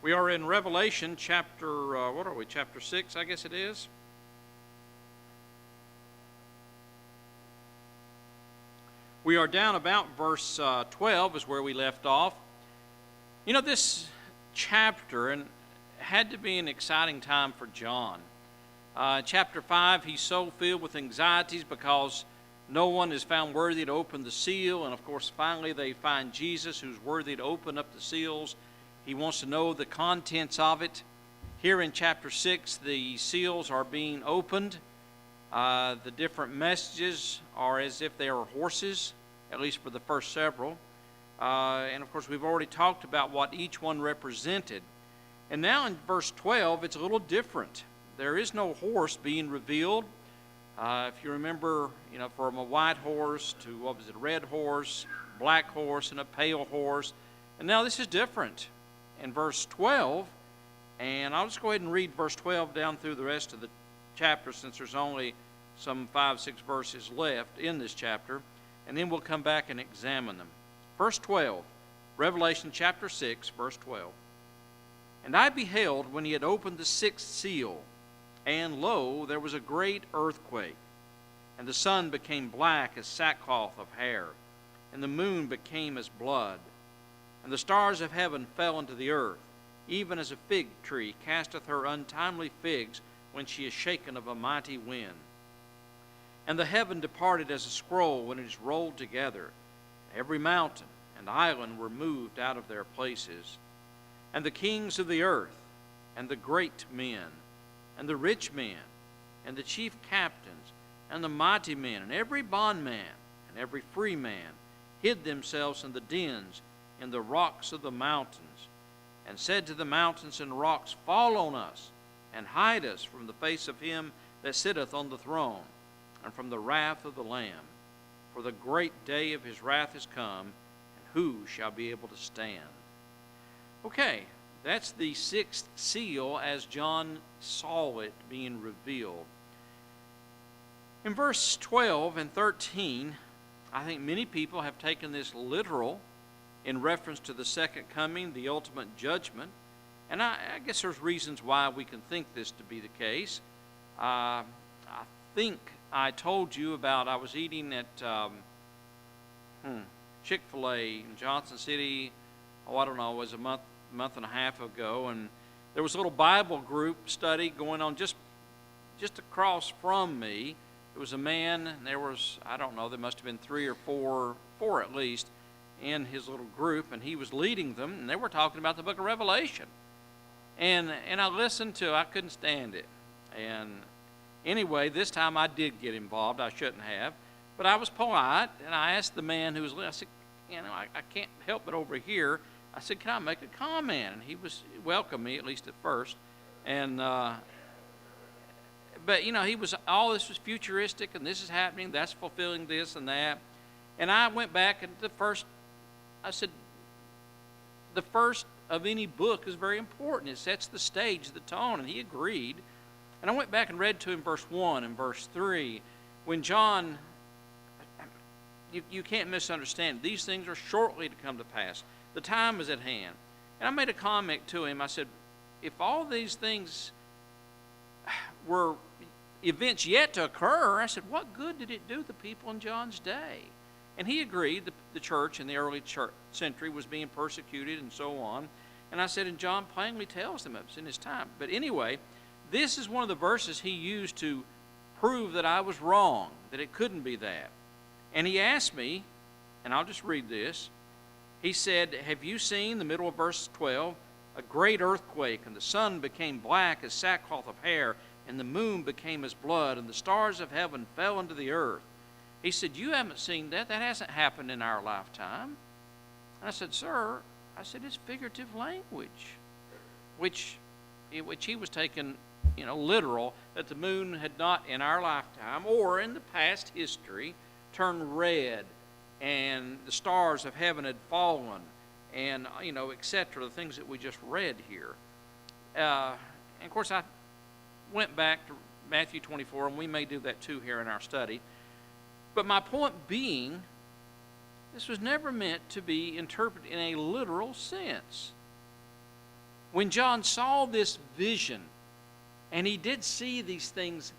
We are in Revelation chapter, chapter 6, I guess it is. We are down about verse 12 is where we left off. You know, this chapter had to be an exciting time for John. Chapter 5, he's so filled with anxieties because no one is found worthy to open the seal. And, of course, finally they find Jesus who's worthy to open up the seals. He wants to know the contents of it. Here in chapter 6, the seals are being opened. The different messages are as if they are horses, at least for the first several. And, of course, we've already talked about what each one represented. And now in verse 12, it's a little different. There is no horse being revealed. If you remember, from a white horse to, a red horse, black horse, and a pale horse. And now this is different. In verse 12, and I'll just go ahead and read verse 12 down through the rest of the chapter since there's only some 5-6 verses left in this chapter, and then we'll come back and examine them. Verse 12, Revelation chapter 6, verse 12. And I beheld when he had opened the sixth seal, and lo, there was a great earthquake, and the sun became black as sackcloth of hair, and the moon became as blood. And the stars of heaven fell into the earth, even as a fig tree casteth her untimely figs when she is shaken of a mighty wind. And the heaven departed as a scroll when it is rolled together. Every mountain and island were moved out of their places. And the kings of the earth, and the great men, and the rich men, and the chief captains, and the mighty men, and every bondman, and every free man, hid themselves in the dens, in the rocks of the mountains, and said to the mountains and rocks, Fall on us, and hide us from the face of him that sitteth on the throne, and from the wrath of the Lamb. For the great day of his wrath is come, and who shall be able to stand? Okay, that's the sixth seal as John saw it being revealed. In verse 12 and 13, I think many people have taken this literal in reference to the second coming, the ultimate judgment. And I guess there's reasons why we can think this to be the case. I think I told you about, I was eating at Chick-fil-A in Johnson City, it was a month and a half ago, and there was a little Bible group study going on just across from me. It was a man, and there was, there must have been 3 or 4 at least, in his little group, and he was leading them, and they were talking about the book of Revelation. And I listened to, I couldn't stand it. And anyway, this time I did get involved. I shouldn't have. But I was polite, and I asked the man who was leading, I said, I can't help but over here. I said, can I make a comment? And he welcomed me, at least at first. And, but, he was, all this was futuristic, and this is happening, that's fulfilling this and that. And I went back, and I said, the first of any book is very important. It sets the stage, the tone, and he agreed. And I went back and read to him verse 1 and verse 3. When John, you can't misunderstand, these things are shortly to come to pass. The time is at hand. And I made a comment to him. I said, if all these things were events yet to occur, I said, what good did it do the people in John's day? And he agreed the church in the early century was being persecuted and so on. And I said, and John plainly tells them it was in his time. But anyway, this is one of the verses he used to prove that I was wrong, that it couldn't be that. And he asked me, and I'll just read this. He said, have you seen, the middle of verse 12, a great earthquake, and the sun became black as sackcloth of hair, and the moon became as blood, and the stars of heaven fell into the earth. He said, you haven't seen that. That hasn't happened in our lifetime. And I said, sir, it's figurative language, which he was taking, literal, that the moon had not in our lifetime or in the past history turned red, and the stars of heaven had fallen, and, etc., the things that we just read here. And, of course, I went back to Matthew 24, and we may do that too here in our study. But my point being, this was never meant to be interpreted in a literal sense. When John saw this vision, and he did see these things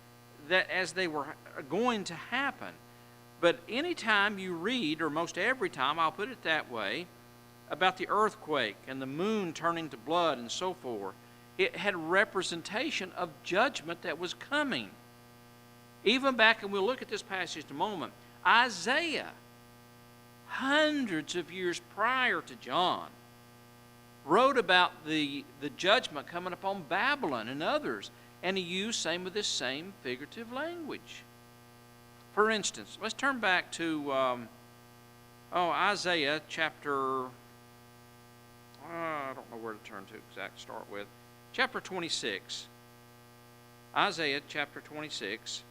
that as they were going to happen, but anytime you read, or most every time, I'll put it that way, about the earthquake and the moon turning to blood and so forth, it had representation of judgment that was coming. Even back, and we'll look at this passage in a moment, Isaiah, hundreds of years prior to John, wrote about the judgment coming upon Babylon and others, and he used some of this same figurative language. For instance, let's turn back to Isaiah chapter, I don't know where to turn to exactly, start with. Chapter 26. Isaiah chapter 26.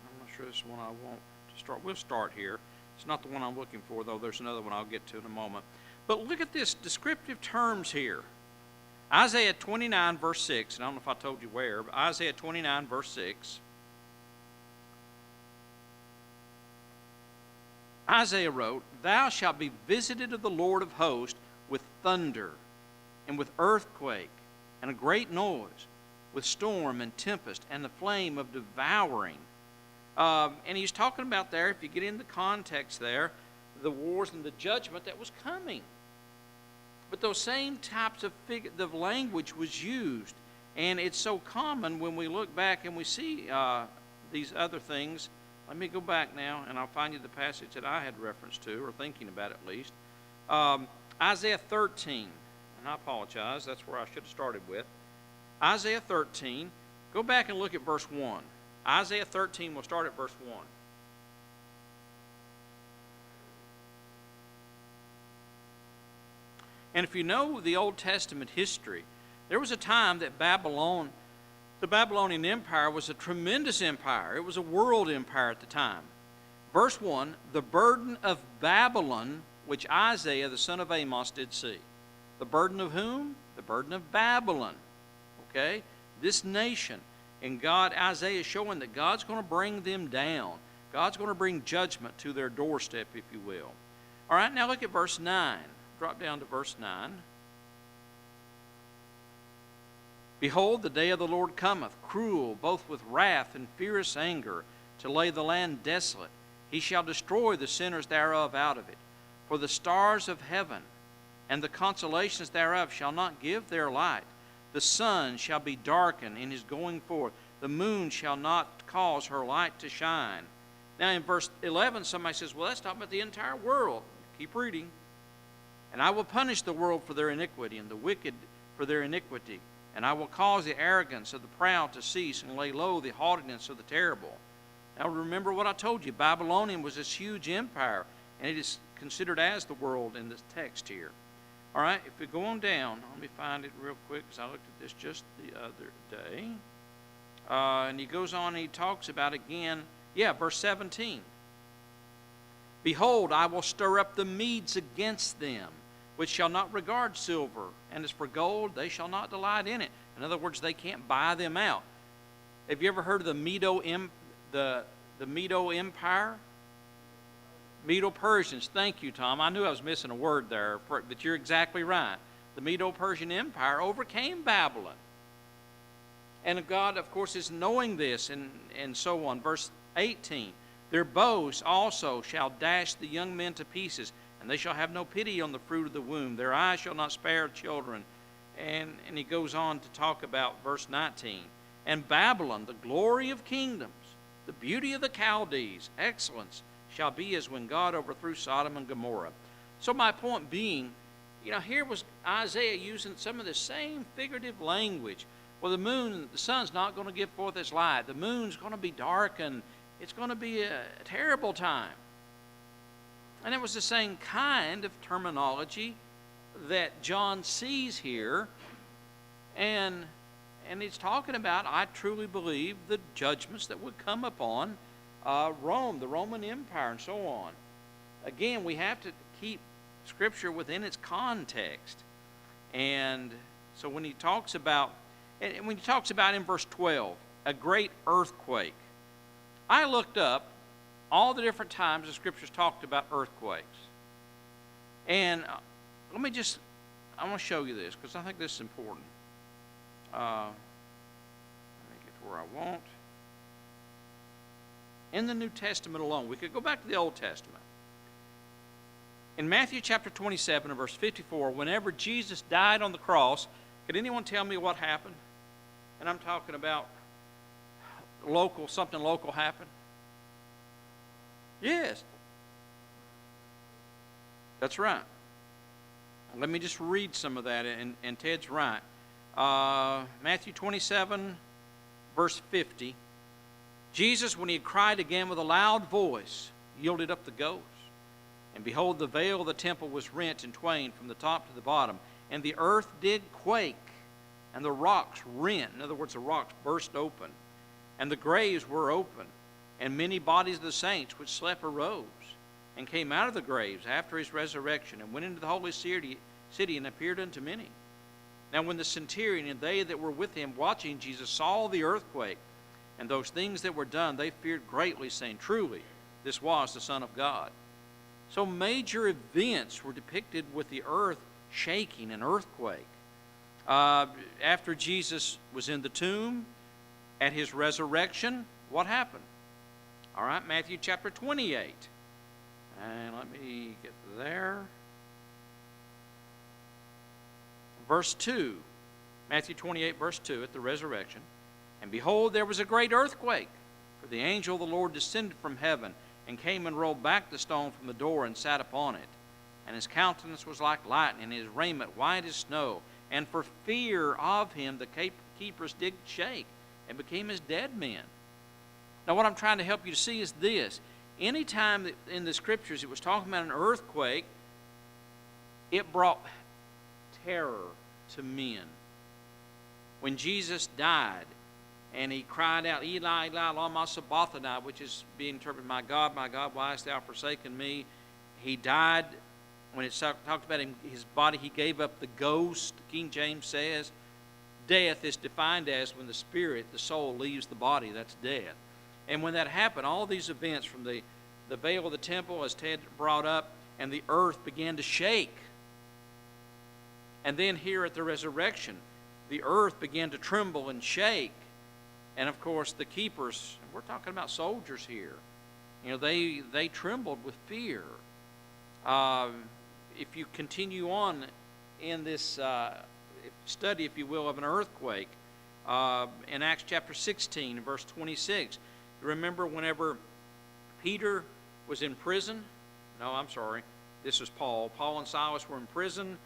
I'm not sure this is one I want to start. We'll start here. It's not the one I'm looking for, though. There's another one I'll get to in a moment. But look at this descriptive terms here. Isaiah 29, verse 6, and I don't know if I told you where, but Isaiah 29, verse 6. Isaiah wrote, "Thou shalt be visited of the Lord of hosts with thunder, and with earthquake, and a great noise, with storm and tempest, and the flame of devouring." And he's talking about there, if you get in the context there, the wars and the judgment that was coming. But those same types of language was used. And it's so common when we look back and we see these other things. Let me go back now, and I'll find you the passage that I had reference to, or thinking about at least. Isaiah 13. And I apologize, that's where I should have started with. Isaiah 13. Go back and look at verse 1. Isaiah 13, we'll start at verse 1. And if you know the Old Testament history, there was a time that Babylon, the Babylonian Empire, was a tremendous empire. It was a world empire at the time. Verse 1, the burden of Babylon, which Isaiah, the son of Amos, did see. The burden of whom? The burden of Babylon. Okay? This nation. And God, Isaiah is showing that God's going to bring them down. God's going to bring judgment to their doorstep, if you will. All right, now look at verse 9. Drop down to verse 9. "Behold, the day of the Lord cometh, cruel, both with wrath and fierce anger, to lay the land desolate. He shall destroy the sinners thereof out of it. For the stars of heaven and the constellations thereof shall not give their light. The sun shall be darkened in his going forth. The moon shall not cause her light to shine." Now in verse 11, somebody says, well, that's talking about the entire world. Keep reading. "And I will punish the world for their iniquity, and the wicked for their iniquity. And I will cause the arrogance of the proud to cease, and lay low the haughtiness of the terrible." Now remember what I told you. Babylonian was this huge empire, and it is considered as the world in this text here. All right, if we go on down, let me find it real quick, because I looked at this just the other day. And he goes on and he talks about again, verse 17. "Behold, I will stir up the Medes against them, which shall not regard silver, and as for gold, they shall not delight in it." In other words, they can't buy them out. Have you ever heard of the Medo Empire? Medo-Persians. Thank you, Tom. I knew I was missing a word there, but you're exactly right. The Medo-Persian Empire overcame Babylon. And God, of course, is knowing this and so on. Verse 18, "Their bows also shall dash the young men to pieces, and they shall have no pity on the fruit of the womb. Their eyes shall not spare children." And he goes on to talk about verse 19. "And Babylon, the glory of kingdoms, the beauty of the Chaldees, excellence, shall be as when God overthrew Sodom and Gomorrah." So my point being, here was Isaiah using some of the same figurative language. Well, the sun's not going to give forth its light. The moon's going to be darkened. It's going to be a terrible time. And it was the same kind of terminology that John sees here. And he's talking about, I truly believe, the judgments that would come upon Rome, the Roman Empire, and so on. Again, we have to keep Scripture within its context. And So when he talks about, and when he talks about in verse 12, a great earthquake, I looked up all the different times the Scriptures talked about earthquakes. And I want to show you this because I think this is important. Let me get to where I want. In the New Testament alone, we could go back to the Old Testament. In Matthew chapter 27 and verse 54, whenever Jesus died on the cross, could anyone tell me what happened? And I'm talking about something local happened. Yes. That's right. Let me just read some of that, and Ted's right. Matthew 27, verse 50. Jesus, when he had cried again with a loud voice, yielded up the ghost. And behold, the veil of the temple was rent in twain from the top to the bottom, and the earth did quake, and the rocks rent. In other words, the rocks burst open, and the graves were open, and many bodies of the saints which slept arose, and came out of the graves after his resurrection, and went into the holy city and appeared unto many. Now when the centurion and they that were with him watching Jesus saw the earthquake, and those things that were done, they feared greatly, saying, Truly, this was the Son of God. So major events were depicted with the earth shaking, an earthquake. After Jesus was in the tomb, at his resurrection, what happened? All right, Matthew chapter 28. And let me get there. Verse 2. Matthew 28, verse 2, at the resurrection. And behold, there was a great earthquake, for the angel of the Lord descended from heaven, and came and rolled back the stone from the door, and sat upon it. And his countenance was like lightning, and his raiment white as snow. And for fear of him the keepers did shake, and became as dead men. Now what I'm trying to help you to see is this. Anytime in the Scriptures it was talking about an earthquake, it brought terror to men. When Jesus died, and he cried out, Eli, Eli, lama sabachthani, which is being interpreted, my God, why hast thou forsaken me? He died. When it talked about his body, he gave up the ghost. King James says, death is defined as when the soul leaves the body. That's death. And when that happened, all these events from the veil of the temple, as Ted brought up, and the earth began to shake. And then here at the resurrection, the earth began to tremble and shake. And of course, the keepers, we're talking about soldiers here, they trembled with fear. If you continue on in this study, if you will, of an earthquake, in Acts chapter 16, verse 26, you remember whenever Peter was in prison? No, I'm sorry. This was Paul. Paul and Silas were in prison,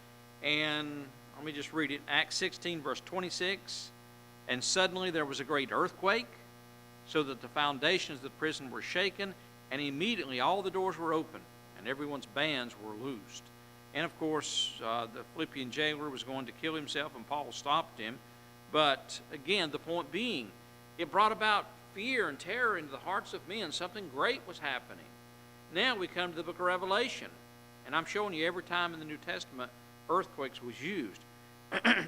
and let me just read it. Acts 16, verse 26. And suddenly there was a great earthquake, so that the foundations of the prison were shaken, and immediately all the doors were open, and everyone's bands were loosed. And of course, the Philippian jailer was going to kill himself, and Paul stopped him. But again, the point being, it brought about fear and terror into the hearts of men. Something great was happening. Now we come to the book of Revelation, and I'm showing you every time in the New Testament earthquakes was used.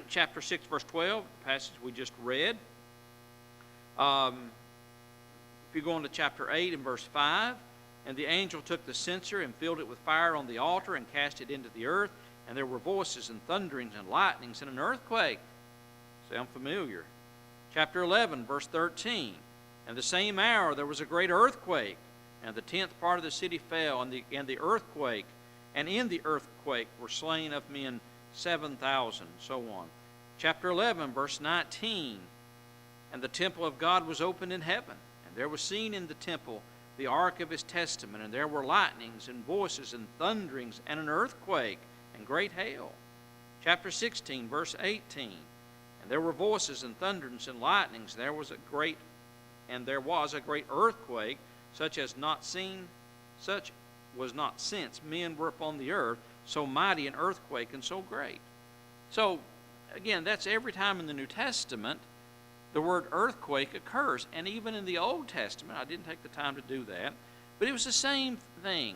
Chapter 6, verse 12, the passage we just read. If you go on to chapter 8 and verse 5, and the angel took the censer and filled it with fire on the altar and cast it into the earth, and there were voices and thunderings and lightnings and an earthquake. Sound familiar? Chapter 11, verse 13, and the same hour there was a great earthquake, and the 10th part of the city fell, and in the earthquake were slain of men 7,000, so on. Chapter 11, verse 19, and the temple of God was opened in heaven, and there was seen in the temple the ark of his testament, and there were lightnings and voices and thunderings and an earthquake and great hail. Chapter 16, verse 18, and there were voices and thunderings and lightnings, there was a great earthquake, such was not since men were upon the earth, so mighty an earthquake and so great. So, again, that's every time in the New Testament the word earthquake occurs. And even in the Old Testament, I didn't take the time to do that, but it was the same thing.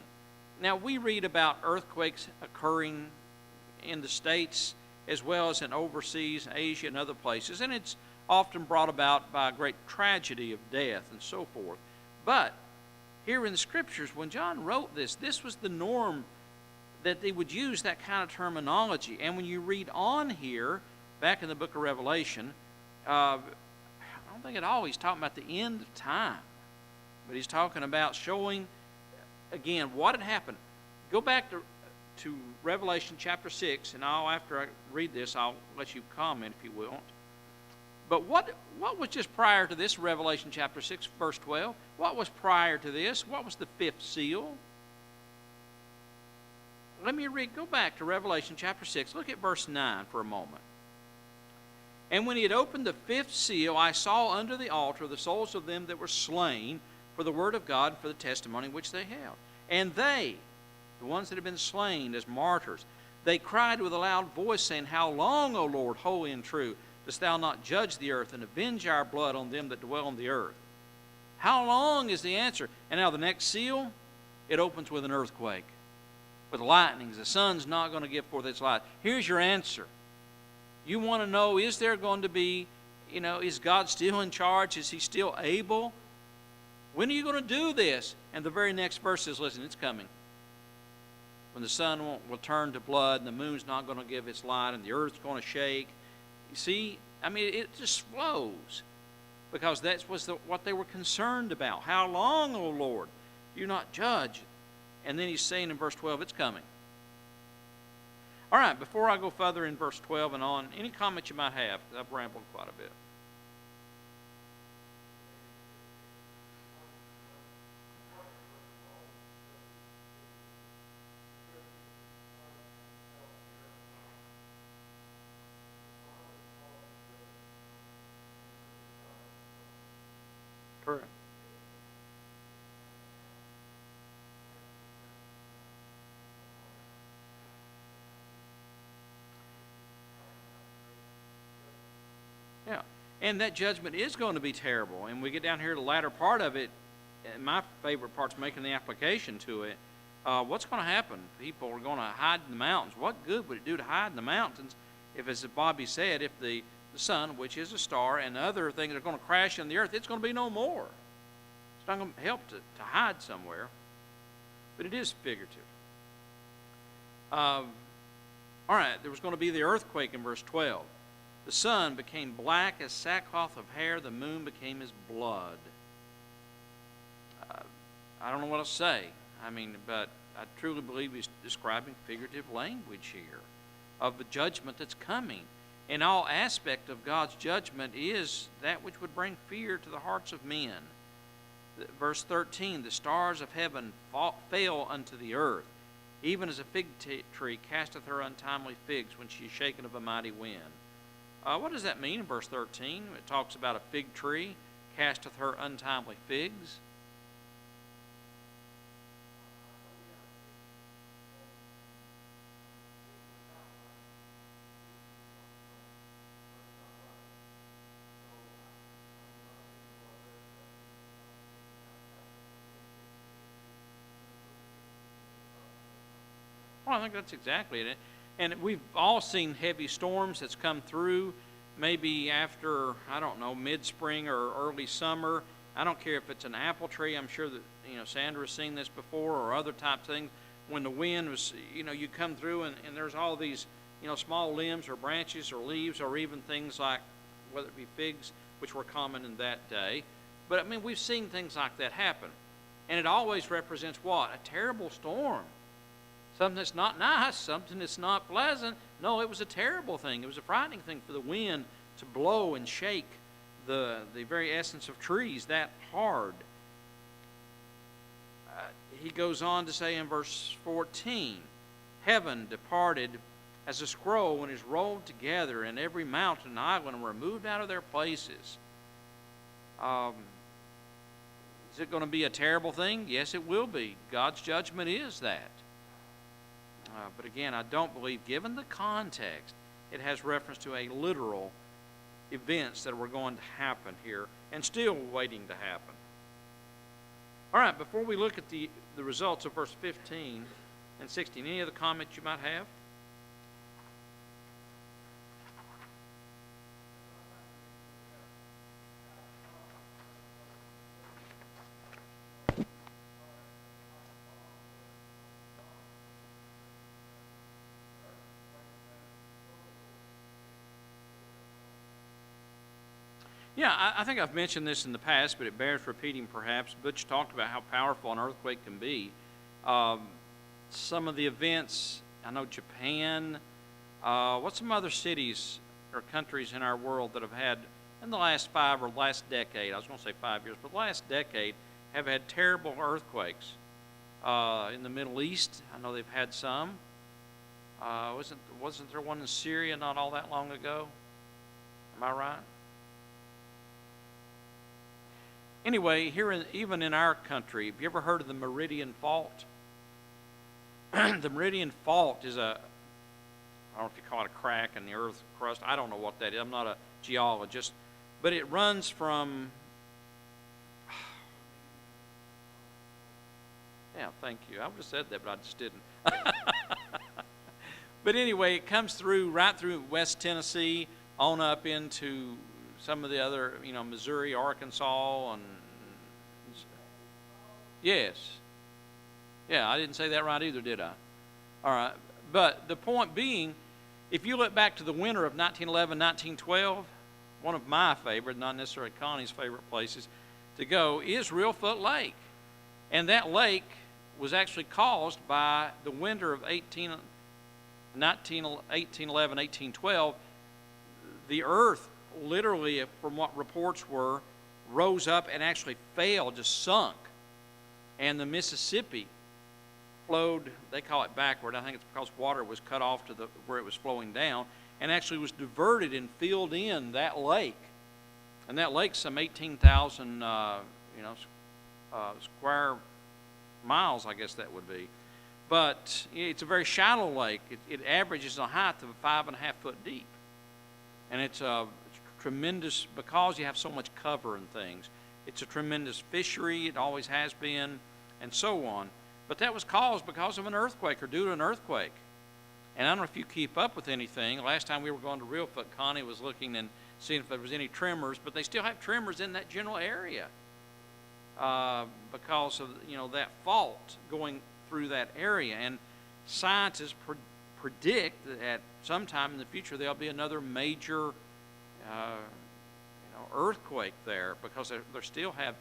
Now, we read about earthquakes occurring in the States as well as in overseas, Asia, and other places. And it's often brought about by a great tragedy of death and so forth. But here in the Scriptures, when John wrote this, this was the norm that they would use that kind of terminology. And when you read on here, back in the book of Revelation, I don't think at all he's talking about the end of time. But he's talking about showing, again, what had happened. Go back to Revelation chapter 6, and after I read this, I'll let you comment if you will. But what was just prior to this, Revelation chapter 6, verse 12? What was prior to this? What was the fifth seal? Let me go back to Revelation chapter 6. Look at verse 9 for a moment. And when he had opened the fifth seal, I saw under the altar the souls of them that were slain for the word of God and for the testimony which they held. And they, the ones that have been slain as martyrs, they cried with a loud voice, saying, How long, O Lord, holy and true, dost thou not judge the earth and avenge our blood on them that dwell on the earth? How long is the answer? And now the next seal, it opens with an earthquake, with lightnings. The sun's not going to give forth its light. Here's your answer. You want to know, is there going to be, is God still in charge? Is he still able? When are you going to do this? And the very next verse says, listen, it's coming. When the sun will turn to blood, and the moon's not going to give its light, and the earth's going to shake. You see, it just flows. Because that's what they were concerned about. How long, O Lord, do you not judge? And then he's saying in verse 12, it's coming. All right, before I go further in verse 12 and on, any comments you might have, because I've rambled quite a bit. Correct. Yeah, and that judgment is going to be terrible. And we get down here to the latter part of it, and my favorite part's making the application to it. What's going to happen? People are going to hide in the mountains. What good would it do to hide in the mountains if, as Bobby said, if the sun, which is a star, and other things are going to crash in the earth, it's going to be no more. It's not going to help to hide somewhere. But it is figurative. All right, there was going to be the earthquake in verse 12. The sun became black as sackcloth of hair. The moon became as blood. I don't know what to say. But I truly believe he's describing figurative language here of the judgment that's coming. And all aspect of God's judgment is that which would bring fear to the hearts of men. Verse 13, the stars of heaven fell unto the earth, even as a fig tree casteth her untimely figs when she is shaken of a mighty wind. What does that mean in verse 13? It talks about a fig tree casteth her untimely figs. Well, I think that's exactly it. And we've all seen heavy storms that's come through, maybe after, mid-spring or early summer. I don't care if it's an apple tree. I'm sure that, Sandra's seen this before, or other type things. When the wind was, you come through and there's all these, small limbs or branches or leaves or even things like, whether it be figs, which were common in that day. But, we've seen things like that happen. And it always represents what? A terrible storm. Something that's not nice, something that's not pleasant. No, it was a terrible thing. It was a frightening thing for the wind to blow and shake the very essence of trees that hard. He goes on to say in verse 14, heaven departed as a scroll when it is rolled together, and every mountain and island were removed out of their places. Is it going to be a terrible thing? Yes, it will be. God's judgment is that. But again, I don't believe, given the context, it has reference to a literal events that were going to happen here and still waiting to happen. All right, before we look at the results of verse 15 and 16, any other comments you might have? Yeah, I think I've mentioned this in the past, but it bears repeating perhaps. Butch talked about how powerful an earthquake can be. Um, some of the events, I know Japan, what's some other cities or countries in our world that have had, in the last last decade, I was going to say 5 years, but the last decade, have had terrible earthquakes. In the Middle East, I know they've had some. Wasn't there one in Syria not all that long ago? Am I right? Anyway, even in our country, have you ever heard of the Meridian Fault? The Meridian Fault is I don't know if you call it a crack in the earth crust. I don't know what that is. I'm not a geologist. But it runs from, yeah, thank you. I would have said that, but I just didn't. But anyway, it comes right through West Tennessee, on up into some of the other, Missouri, Arkansas, and yes. Yeah, I didn't say that right either, did I? All right. But the point being, if you look back to the winter of 1911, 1912, one of my favorite, not necessarily Connie's favorite places to go, is Reelfoot Lake. And that lake was actually caused by the winter of 1811, 1812. The earth, literally, from what reports were, rose up and actually fell, just sunk. And the Mississippi flowed, they call it backward. I think it's because water was cut off to where it was flowing down, and actually was diverted and filled in that lake. And that lake's some 18,000, square miles, I guess that would be. But it's a very shallow lake. It averages a height of 5.5 foot deep. And it's tremendous, because you have so much cover and things. It's a tremendous fishery. It always has been, and so on. But that was caused because of an earthquake, or due to an earthquake. And I don't know if you keep up with anything. Last time we were going to Reelfoot, Connie was looking and seeing if there was any tremors, but they still have tremors in that general area because of that fault going through that area. And scientists predict that at some time in the future there'll be another major earthquake there, because they still have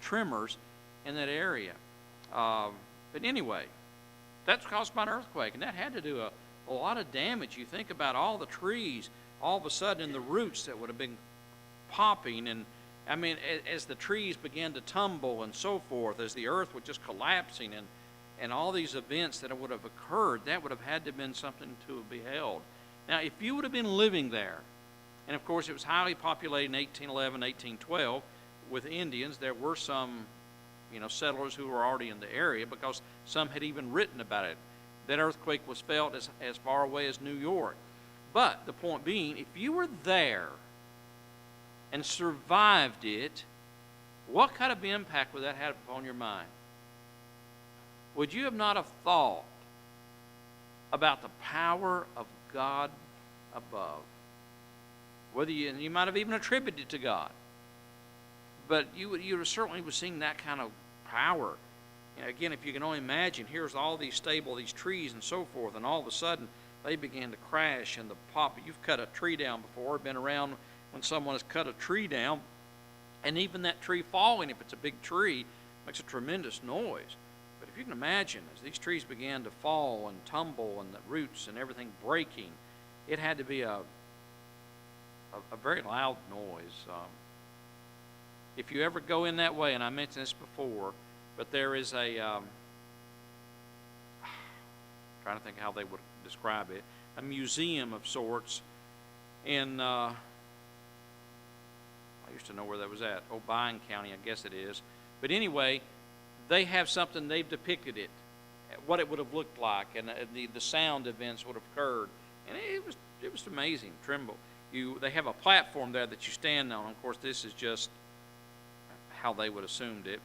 tremors in that area. But anyway, that's caused by an earthquake, and that had to do a lot of damage. You think about all the trees, all of a sudden, and the roots that would have been popping, and I mean, as the trees began to tumble and so forth, as the earth was just collapsing, and all these events that would have occurred, that would have had to have been something to have beheld. Now, if you would have been living there, and of course it was highly populated in 1811, 1812 with Indians, there were some settlers who were already in the area, because some had even written about it. That earthquake was felt as far away as New York. But the point being, if you were there and survived it, what kind of impact would that have upon your mind? Would you have not have thought about the power of God above? Whether you might have even attributed it to God, but you certainly was seeing that kind of power. Again, if you can only imagine, here's all these these trees and so forth, and all of a sudden they began to crash and the pop. You've cut a tree down before, been around when someone has cut a tree down, and even that tree falling, if it's a big tree, makes a tremendous noise. But if you can imagine, as these trees began to fall and tumble, and the roots and everything breaking, it had to be a very loud noise. If you ever go in that way, and I mentioned this before, but there is trying to think how they would describe it, a museum of sorts in, I used to know where that was at, Obion County, I guess it is. But anyway, they have something, they've depicted it, what it would have looked like, and the sound events would have occurred. And it was amazing, tremble. They have a platform there that you stand on. Of course, this is just how they would have assumed it.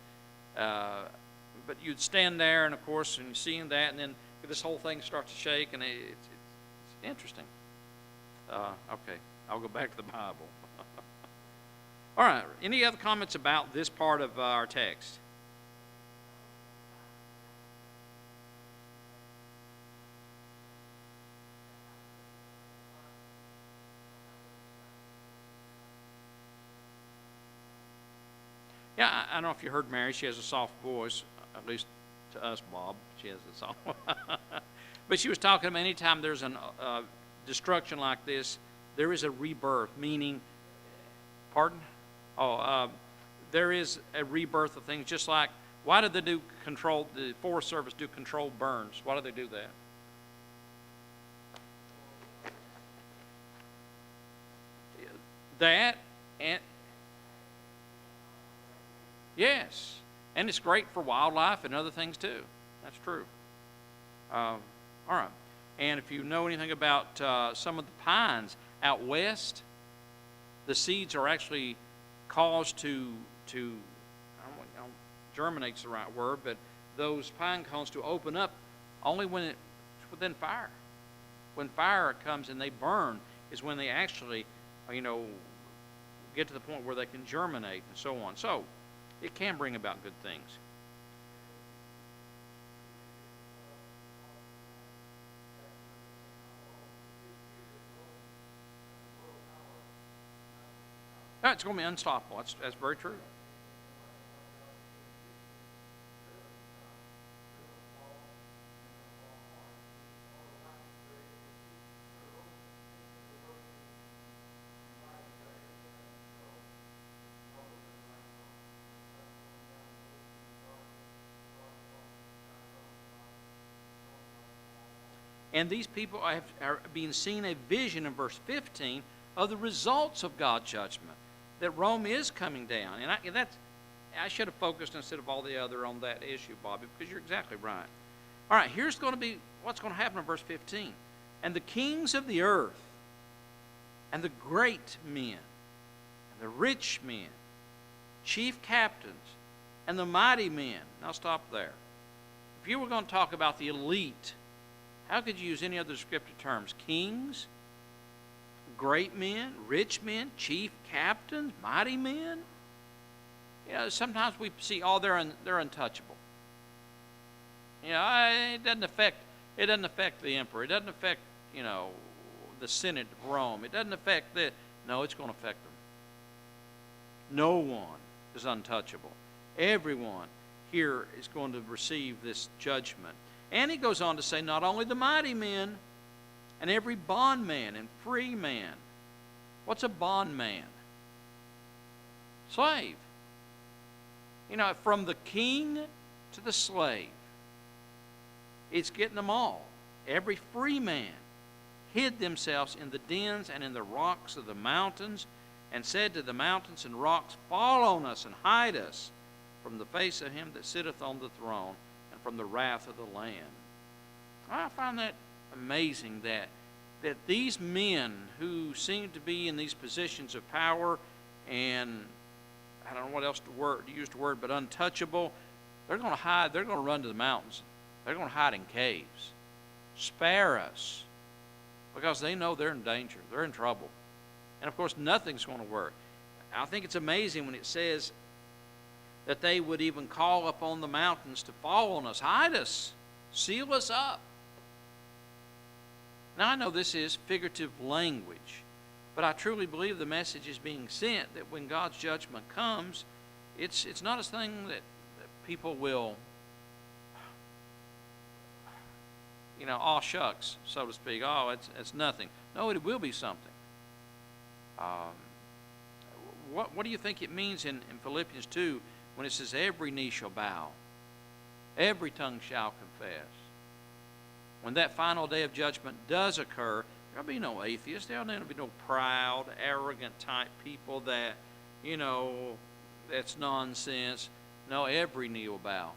But you'd stand there, and of course, and you're seeing that, and then this whole thing starts to shake, and it's interesting. Okay, I'll go back to the Bible. All right, any other comments about this part of our text? Yeah, I don't know if you heard Mary. She has a soft voice, at least to us, Bob. She has a soft But she was talking about anytime there's an destruction like this, there is a rebirth, meaning, pardon? There is a rebirth of things, just like, why did they do the Forest Service do controlled burns? Why do they do that? That, and yes, and it's great for wildlife and other things too. That's true. All right. And if you know anything about some of the pines out west, the seeds are actually caused to I don't germinate's the right word, but those pine cones to open up only when it's within fire. When fire comes and they burn is when they actually, get to the point where they can germinate and so on. So it can bring about good things. It's going to be unstoppable. That's very true. And these people are being seen a vision in verse 15 of the results of God's judgment, that Rome is coming down. And I should have focused instead of all the other on that issue, Bobby, because you're exactly right. All right, here's going to be what's going to happen in verse 15. And the kings of the earth, and the great men, and the rich men, chief captains, and the mighty men. Now stop there. If you were going to talk about the elite, how could you use any other descriptive terms? Kings, great men, rich men, chief captains, mighty men. Sometimes we see, they're untouchable. It doesn't affect the emperor. It doesn't affect, the Senate of Rome. It doesn't affect no, it's going to affect them. No one is untouchable. Everyone here is going to receive this judgment. And he goes on to say, not only the mighty men, and every bondman and free man. What's a bondman? Slave. From the king to the slave. It's getting them all. Every free man hid themselves in the dens and in the rocks of the mountains, and said to the mountains and rocks, fall on us and hide us from the face of him that sitteth on the throne, and from the wrath of the Lamb. I find that amazing that these men who seem to be in these positions of power, and I don't know what else to use the word, but untouchable, they're going to hide. They're going to run to the mountains. They're going to hide in caves. Spare us, because they know they're in danger. They're in trouble. And of course, nothing's going to work. I think it's amazing when it says that they would even call upon the mountains to fall on us, hide us, seal us up. Now, I know this is figurative language, but I truly believe the message is being sent that when God's judgment comes, it's not a thing that people will, aw shucks, so to speak. Oh, it's nothing. No, it will be something. What do you think it means in Philippians 2 when it says every knee shall bow, every tongue shall confess? When that final day of judgment does occur, there'll be no atheists. There'll be no proud, arrogant type people that, that's nonsense. No, every knee will bow.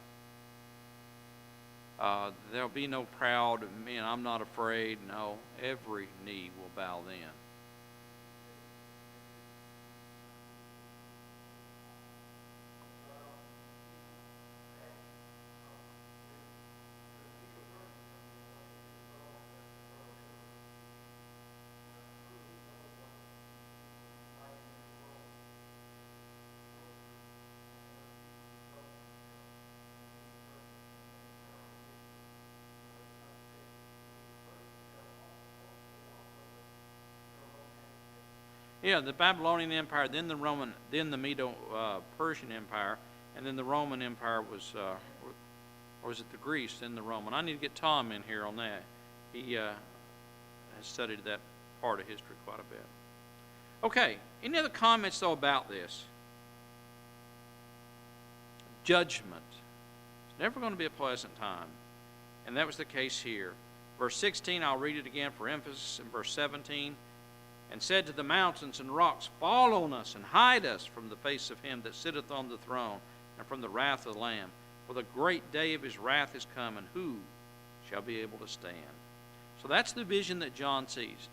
There'll be no proud, I'm not afraid. No, every knee will bow then. Yeah, the Babylonian Empire, then the Roman, then the Medo-Persian Empire, and then the Roman Empire was, or was it the Greece, then the Roman? I need to get Tom in here on that. He has studied that part of history quite a bit. Okay, any other comments, though, about this? Judgment. It's never going to be a pleasant time. And that was the case here. Verse 16, I'll read it again for emphasis. In verse 17, and said to the mountains and rocks, fall on us and hide us from the face of him that sitteth on the throne and from the wrath of the Lamb. For the great day of his wrath is come, and who shall be able to stand? So that's the vision that John sees.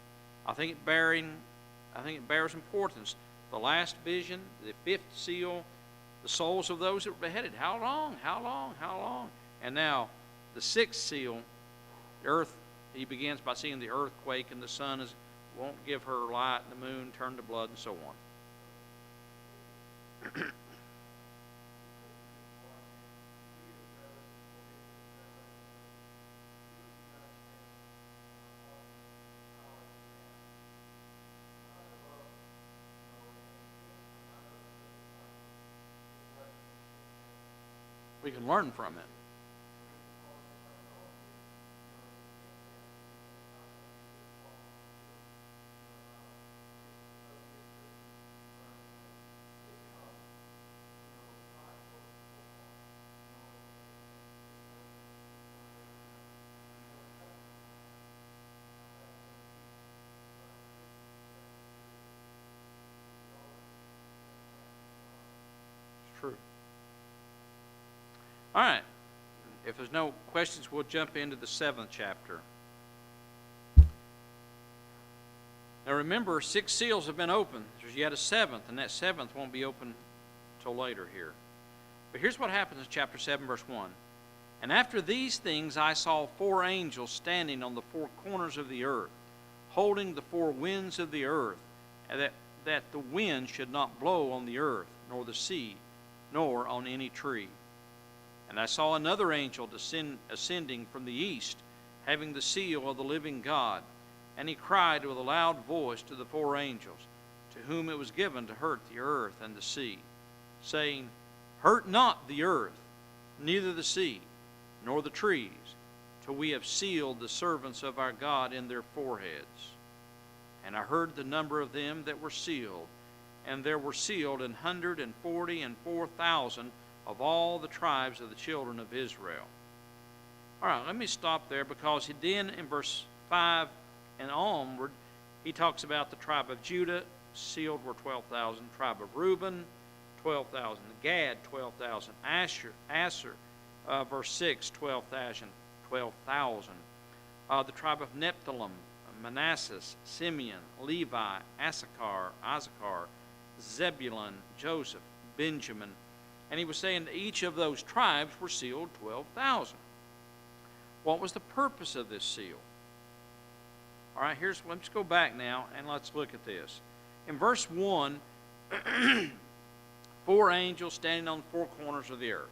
I think it bears importance. The last vision, the fifth seal, the souls of those that were beheaded. How long? How long? How long? And now, the sixth seal, the earth, he begins by seeing the earthquake, and the sun won't give her light, and the moon turn to blood, and so on. We can learn from it. It's true. All right. If there's no questions, we'll jump into the 7th chapter. Now remember, 6 seals have been opened. There's yet a 7th, and that 7th won't be open till later here. But here's what happens in chapter 7, verse 1. And after these things I saw 4 angels standing on the 4 corners of the earth, holding the 4 winds of the earth, and that the wind should not blow on the earth, nor the sea, nor on any tree. And I saw another angel ascending from the east, having the seal of the living God. And he cried with a loud voice to the 4 angels, to whom it was given to hurt the earth and the sea, saying, hurt not the earth, neither the sea, nor the trees, till we have sealed the servants of our God in their foreheads. And I heard the number of them that were sealed, and there were sealed 144,000 of all the tribes of the children of Israel. All right, let me stop there, because then in verse 5 and onward, he talks about the tribe of Judah, sealed were 12,000, tribe of Reuben, 12,000, Gad, 12,000, Asher, verse 6, 12,000, the tribe of Nephthalim, Manasseh, Simeon, Levi, Issachar, Zebulun, Joseph, Benjamin. And he was saying that each of those tribes were sealed 12,000. What was the purpose of this seal? All right, let's go back now and let's look at this. In verse 1, 4 angels standing on the 4 corners of the earth.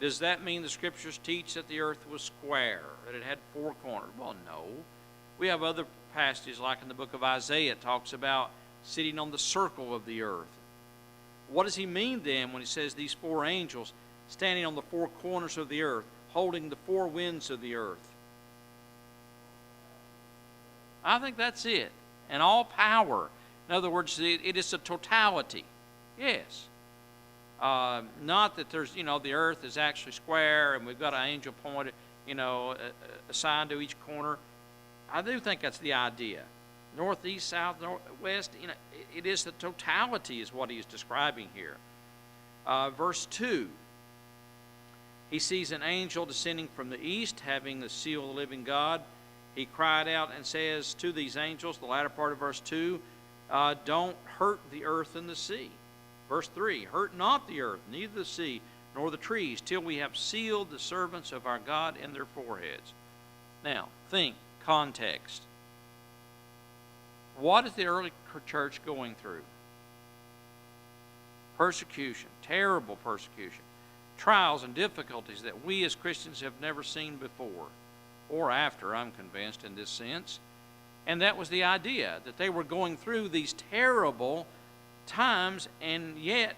Does that mean the scriptures teach that the earth was square, that it had 4 corners? Well, no. We have other passages, like in the book of Isaiah, it talks about sitting on the circle of the earth. What does he mean then when he says these 4 angels standing on the 4 corners of the earth, holding the 4 winds of the earth? I think that's it. And all power. In other words, it is a totality. Yes. Not that there's, the earth is actually square and we've got an angel pointed, assigned to each corner. I do think that's the idea. North, east, south, northwest, it is the totality is what he is describing here. Verse 2, he sees an angel descending from the east, having the seal of the living God. He cried out and says to these angels, the latter part of verse 2, don't hurt the earth and the sea. Verse 3, hurt not the earth, neither the sea, nor the trees, till we have sealed the servants of our God in their foreheads. Now, think, context. What is the early church going through? Persecution, terrible persecution, trials and difficulties that we as Christians have never seen before or after, I'm convinced, in this sense. And that was the idea, that they were going through these terrible times, and yet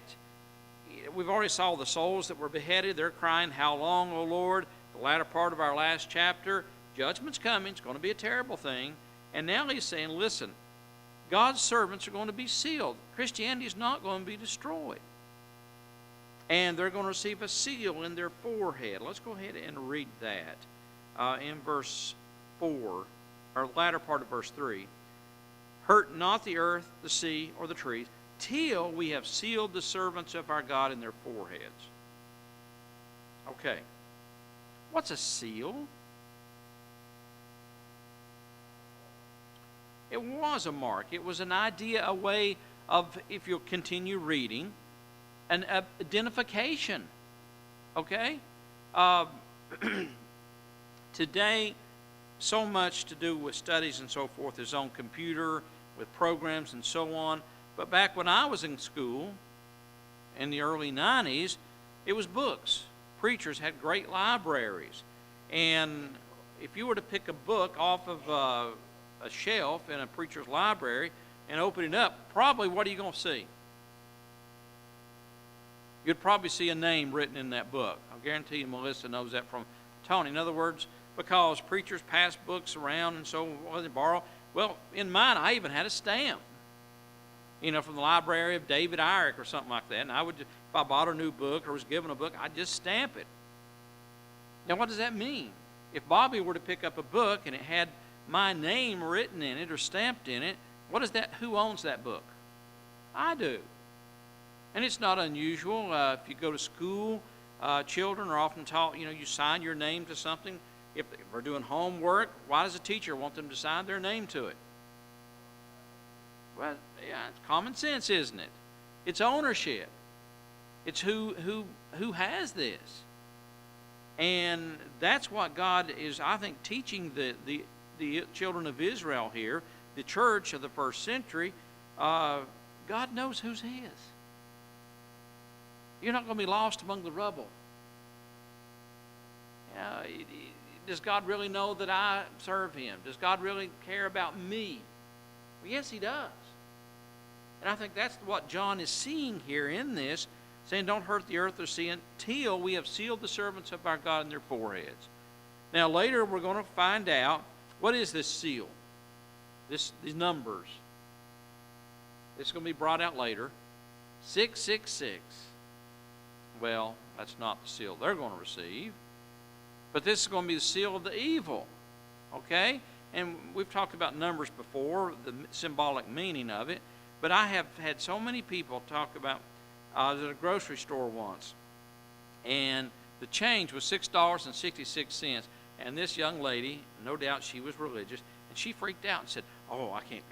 we've already saw the souls that were beheaded. They're crying, "How long, O Lord?" The latter part of our last chapter, judgment's coming. It's going to be a terrible thing. And now he's saying, listen, God's servants are going to be sealed. Christianity is not going to be destroyed. And they're going to receive a seal in their forehead. Let's go ahead and read that in verse 4, or the latter part of verse 3. Hurt not the earth, the sea, or the trees, till we have sealed the servants of our God in their foreheads. Okay. What's a seal? It was a mark. It was an idea, a way of, if you'll continue reading, an identification. Okay? Today, so much to do with studies and so forth is on computer, with programs and so on. But back when I was in school, in the early 90s, it was books. Preachers had great libraries. And if you were to pick a book off of a shelf in a preacher's library and open it up, probably what are you going to see? You'd probably see a name written in that book. I guarantee you Melissa knows that from Tony. In other words, because preachers pass books around and so on, they borrow. Well, in mine, I even had a stamp, from the library of David Irick or something like that. And I would, if I bought a new book or was given a book, I'd just stamp it. Now, what does that mean? If Bobby were to pick up a book and it had my name written in it or stamped in it, what is that? Who owns that book? I do. And it's not unusual. If you go to school, children are often taught, you sign your name to something. If they're doing homework, why does a teacher want them to sign their name to it? Well, yeah, it's common sense, isn't it? It's ownership. It's who has this. And that's what God is, I think, teaching the children of Israel here, the church of the first century. God knows who's His. You're not going to be lost among the rubble. Does God really know that I serve Him? Does God really care about me? Well, yes, He does. And I think that's what John is seeing here in this, saying, don't hurt the earth or sea until we have sealed the servants of our God in their foreheads. Now, later we're going to find out, what is this seal? These numbers. It's going to be brought out later. 666. Well, that's not the seal they're going to receive. But this is going to be the seal of the evil. Okay? And we've talked about numbers before, the symbolic meaning of it. But I have had so many people talk about, I was at a grocery store once, and the change was $6.66. And this young lady, no doubt she was religious, and she freaked out and said, "Oh, I can't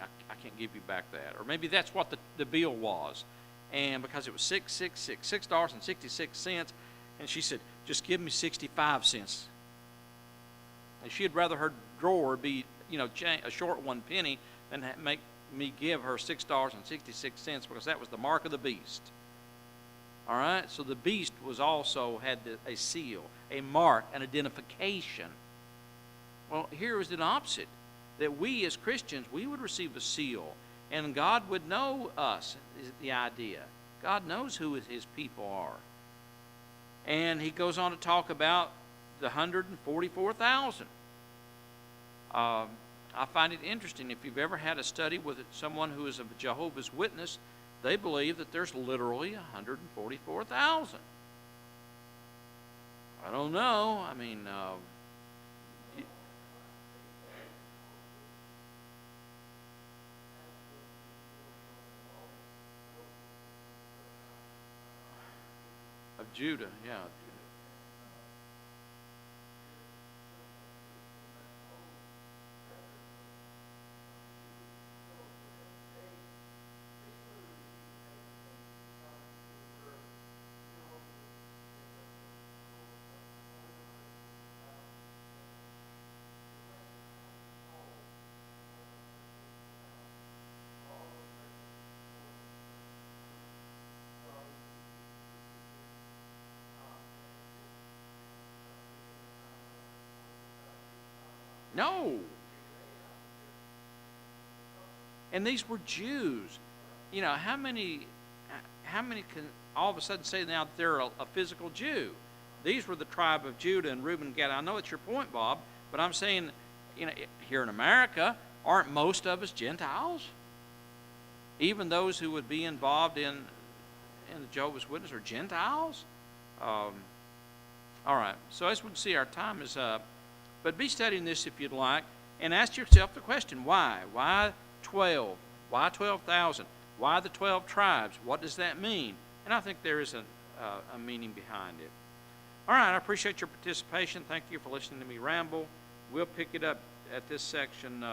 give you back that." Or maybe that's what the bill was. And because it was $6.66, and she said, "Just give me 65 cents." And she'd rather her drawer be, a short 1 penny than make me give her $6.66, because that was the mark of the beast. All right? So the beast was also had a seal, a mark, an identification. Well, here is an opposite, that we as Christians, we would receive a seal, and God would know us, is the idea. God knows who His people are. And He goes on to talk about the 144,000. I find it interesting, if you've ever had a study with someone who is a Jehovah's Witness, they believe that there's literally 144,000. I don't know. I mean, of Judah, yeah. No. And these were Jews. You know, how many can all of a sudden say now that they're a physical Jew? These were the tribe of Judah and Reuben and Gad. I know it's your point, Bob, but I'm saying, you know, here in America, aren't most of us Gentiles? Even those who would be involved in the Jehovah's Witness are Gentiles? All right, so as we can see, our time is up. But be studying this if you'd like, and ask yourself the question, why? Why 12? Why 12,000? Why the 12 tribes? What does that mean? And I think there is a meaning behind it. All right, I appreciate your participation. Thank you for listening to me ramble. We'll pick it up at this section